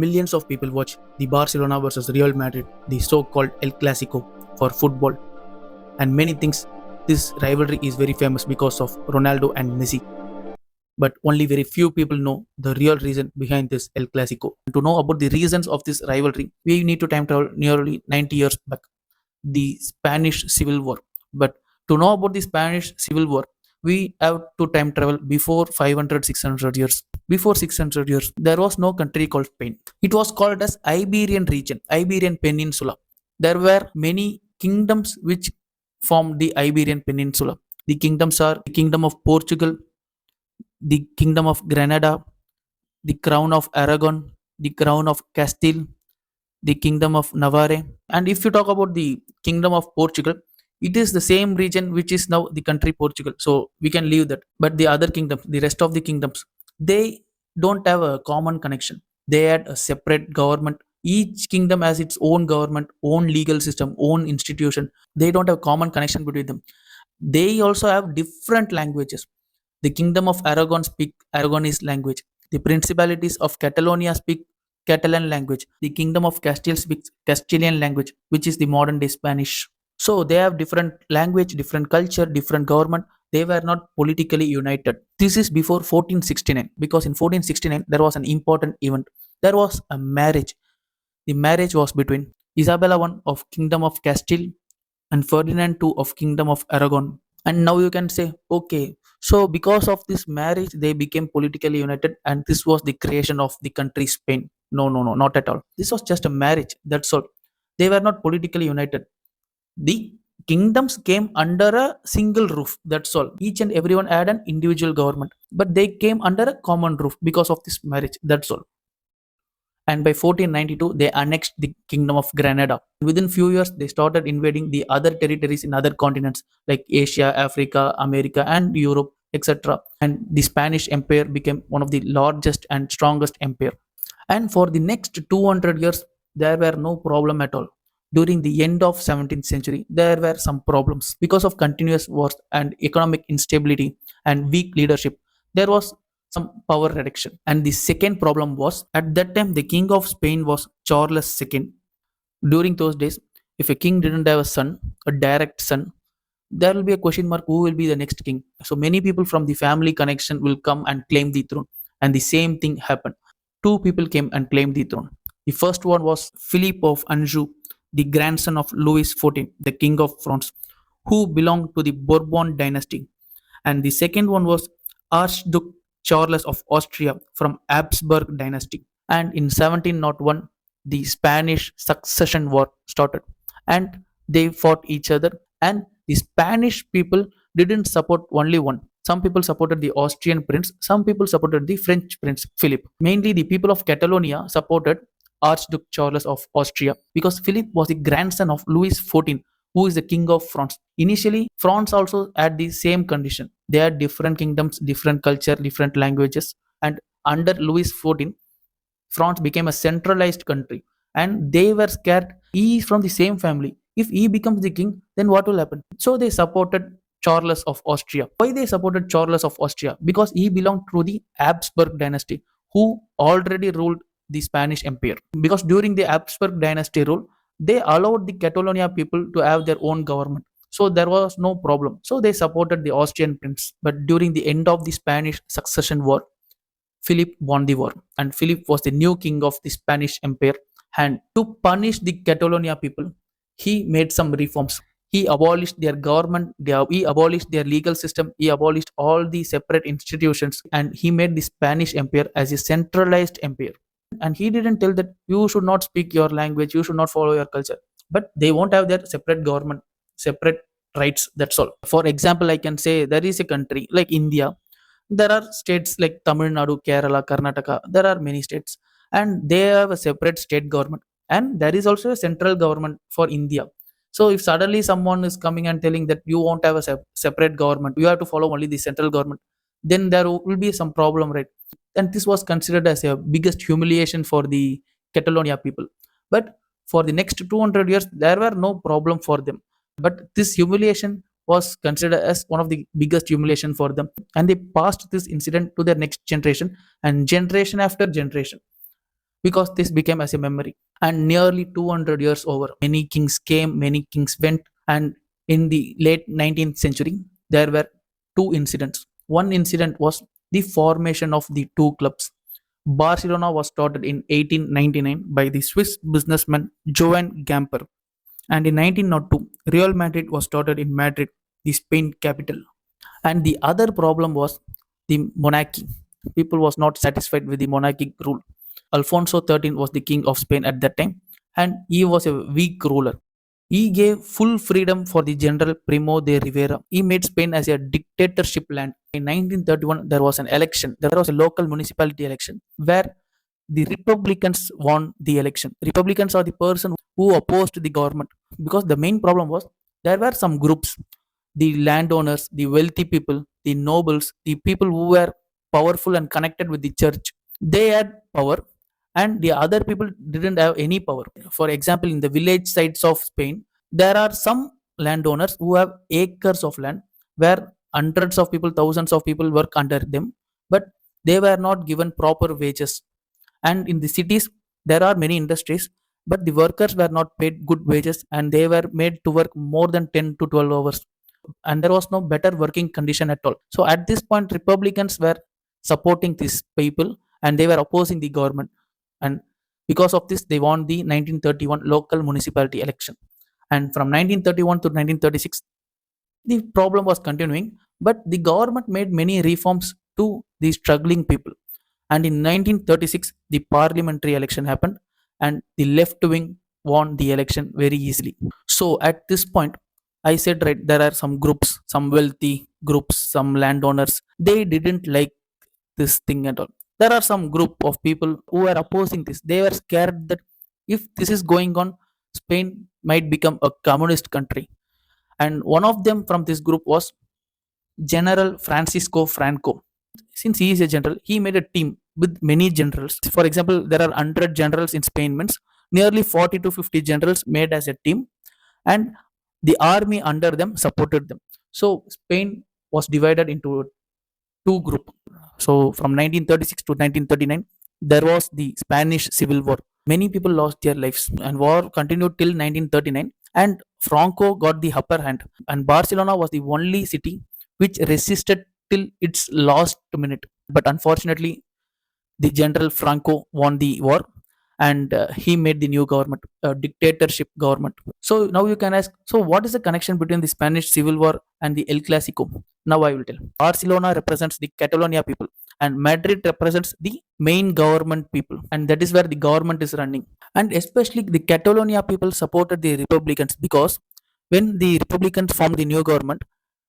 millions of people watch the Barcelona versus Real Madrid, the so-called El Clasico for football, and many thinks this rivalry is very famous because of Ronaldo and Messi. But only very few people know the real reason behind this El Clasico. To know about the reasons of this rivalry, we need to time travel nearly 90 years back, the Spanish Civil War. But to know about the Spanish Civil War, we have to time travel before 500 600 years. Before 600 years, there was no country called Spain. It was called as Iberian region, Iberian Peninsula. There were many kingdoms which formed the Iberian Peninsula. The kingdoms are the Kingdom of Portugal, the Kingdom of Granada, the Crown of Aragon, the Crown of Castile, the Kingdom of Navarre. And if you talk about the Kingdom of Portugal, it is the same region which is now the country Portugal. So we can leave that. But the other kingdoms, the rest of the kingdoms, they don't have a common connection. They had a separate government. Each kingdom has its own government, own legal system, own institution. They don't have common connection between them. They also have different languages. The Kingdom of Aragon speak Aragonese language. The Principalities of Catalonia speak Catalan language. The Kingdom of Castile speaks Castilian language, which is the modern day Spanish. So they have different language, different culture, different government. They were not politically united. This is before 1469, because in 1469 there was an important event. There was a marriage. The marriage was between Isabella I of Kingdom of Castile and Ferdinand II of Kingdom of Aragon. And now you can say, okay, so because of this marriage, they became politically united, and this was the creation of the country Spain. No, no, no, not at all. This was just a marriage. That's all. They were not politically united. The kingdoms came under a single roof. That's all. Each and everyone had an individual government, but they came under a common roof because of this marriage. That's all. And by 1492 they annexed the Kingdom of Granada. Within few years they started invading the other territories in other continents like Asia, Africa, America and Europe, etc. And the Spanish Empire became one of the largest and strongest empire. And for the next 200 years there were no problem at all. During the end of 17th century there were some problems because of continuous wars and economic instability and weak leadership. There was some power reduction. And the second problem was, at that time the king of Spain was Charles II. During those days, if a king didn't have a son, a direct son, there will be a question mark who will be the next king. So many people from the family connection will come and claim the throne. And the same thing happened. Two people came and claimed the throne. The first one was Philip of Anjou, the grandson of Louis XIV, the king of France, who belonged to the Bourbon dynasty. And the second one was Archduke Charles of Austria from Habsburg dynasty. And in 1701, the Spanish Succession War started, and they fought each other. And the Spanish people didn't support only one. Some people supported the Austrian prince, some people supported the French prince Philip. Mainly, the people of Catalonia supported Archduke Charles of Austria because Philip was the grandson of Louis XIV, who is the king of France. Initially, France also had the same condition. They had different kingdoms, different culture, different languages. And under Louis XIV, France became a centralized country. And they were scared. He is from the same family. If he becomes the king, then what will happen? So they supported Charles of Austria. Why they supported Charles of Austria? Because he belonged to the Habsburg dynasty, who already ruled the Spanish Empire. Because during the Habsburg dynasty rule, they allowed the Catalonia people to have their own government. So there was no problem. So they supported the Austrian prince. But during the end of the Spanish Succession War, Philip won the war. And Philip was the new king of the Spanish Empire. And to punish the Catalonia people, he made some reforms. He abolished their government, he abolished their legal system, he abolished all the separate institutions, and he made the Spanish Empire as a centralized empire. And he didn't tell that you should not speak your language, you should not follow your culture, but they won't have their separate government, separate rights. That's all. For example, I can say there is a country like India. There are states like Tamil Nadu, Kerala, Karnataka. There are many states, and they have a separate state government, and there is also a central government for India. So if suddenly someone is coming and telling that you won't have a separate government, you have to follow only the central government, then there will be some problem, right? And this was considered as a biggest humiliation for the Catalonia people. But for the next 200 years there were no problem for them, but this humiliation was considered as one of the biggest humiliation for them, and they passed this incident to their next generation and generation after generation. because this became as a memory. And nearly 200 years over, many kings came, many kings went, and in the late 19th century, there were two incidents. One incident was the formation of the two clubs. Barcelona was started in 1899 by the Swiss businessman Joan Gamper, and in 1902, Real Madrid was started in Madrid, the Spain capital. And the other problem was the monarchy. People was not satisfied with the monarchic rule. Alfonso 13 was the king of Spain at that time, and he was a weak ruler. He gave full freedom for the General Primo de Rivera. He made Spain as a dictatorship land. In 1931, there was an election. There was a local municipality election where the Republicans won the election. Republicans are the person who opposed the government, because the main problem was there were some groups, the landowners, the wealthy people, the nobles, the people who were powerful and connected with the church. They had power, and the other people didn't have any power. For example, in the village sides of Spain, there are some landowners who have acres of land where hundreds of people, thousands of people work under them, but they were not given proper wages. And in the cities, there are many industries, but the workers were not paid good wages, and they were made to work more than 10 to 12 hours, and there was no better working condition at all. So at this point, Republicans were supporting these people, and they were opposing the government. And because of this, they won the 1931 local municipality election. And from 1931 to 1936, the problem was continuing, but the government made many reforms to the struggling people. And in 1936, the parliamentary election happened, and the left wing won the election very easily. So at this point, I said, right, there are some groups, some wealthy groups, some landowners, they didn't like this thing at all. There are some group of people who are opposing this. They were scared that if this is going on, Spain might become a communist country. And one of them from this group was General Francisco Franco. Since he is a general, he made a team with many generals. For example, there are 100 generals in Spain, means nearly 40 to 50 generals made as a team, and the army under them supported them. So Spain was divided into two group. So from 1936 to 1939, there was the Spanish Civil War. Many people lost their lives, and war continued till 1939. And Franco got the upper hand, and Barcelona was the only city which resisted till its last minute. But unfortunately, the General Franco won the war, and he made the new government, a dictatorship government. So now you can ask, so what is the connection between the Spanish Civil War and the El Clasico? Now I will tell. Barcelona represents the Catalonia people, and Madrid represents the main government people, and that is where the government is running. And especially the Catalonia people supported the Republicans, because when the Republicans formed the new government,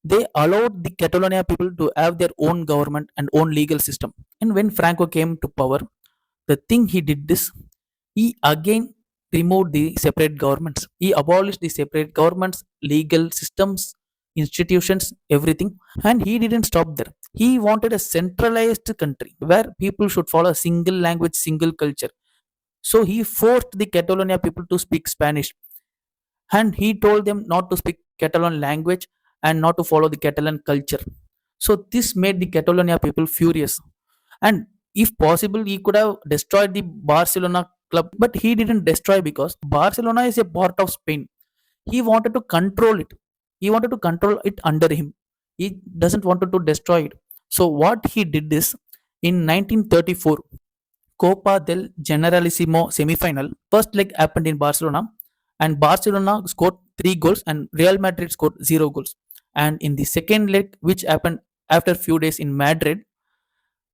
they allowed the Catalonia people to have their own government and own legal system. And when Franco came to power, the thing he did this, he again removed the separate governments. He abolished the separate governments, legal systems, institutions, everything. And he didn't stop there. He wanted a centralized country where people should follow a single language, single culture. So he forced the Catalonia people to speak Spanish, and he told them not to speak Catalan language and not to follow the Catalan culture. So this made the Catalonia people furious. And if possible, he could have destroyed the Barcelona club, but he didn't destroy, because Barcelona is a part of Spain. He wanted to control it. He wanted to control it under him. He doesn't want to destroy it. So what he did is, in 1934, Copa del Generalissimo semi-final, first leg happened in Barcelona, and Barcelona scored 3 goals and Real Madrid scored 0 goals. And in the second leg, which happened after a few days in Madrid,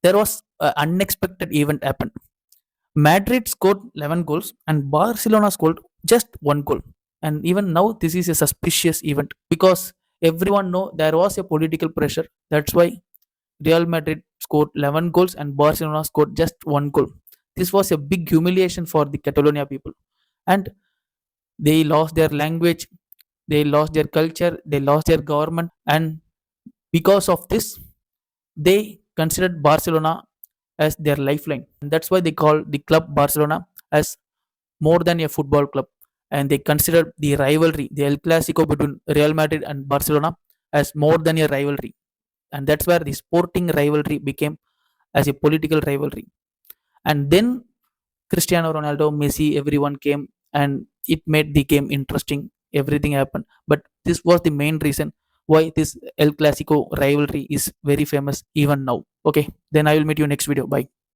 there was an unexpected event happened. Madrid scored 11 goals and Barcelona scored just 1 goal. And even now, this is a suspicious event, because everyone know there was a political pressure. That's why Real Madrid scored 11 goals and Barcelona scored just 1 goal. This was a big humiliation for the Catalonia people. And they lost their language, they lost their culture, they lost their government. And because of this, they considered Barcelona as their lifeline. And that's why they call the club Barcelona as more than a football club. And they considered the rivalry, the El Clasico between Real Madrid and Barcelona, as more than a rivalry. And that's where the sporting rivalry became as a political rivalry. And then Cristiano Ronaldo, Messi, everyone came, and it made the game interesting. Everything happened, but this was the main reason why this El Clasico rivalry is very famous even now. Okay, then I will meet you next video. Bye.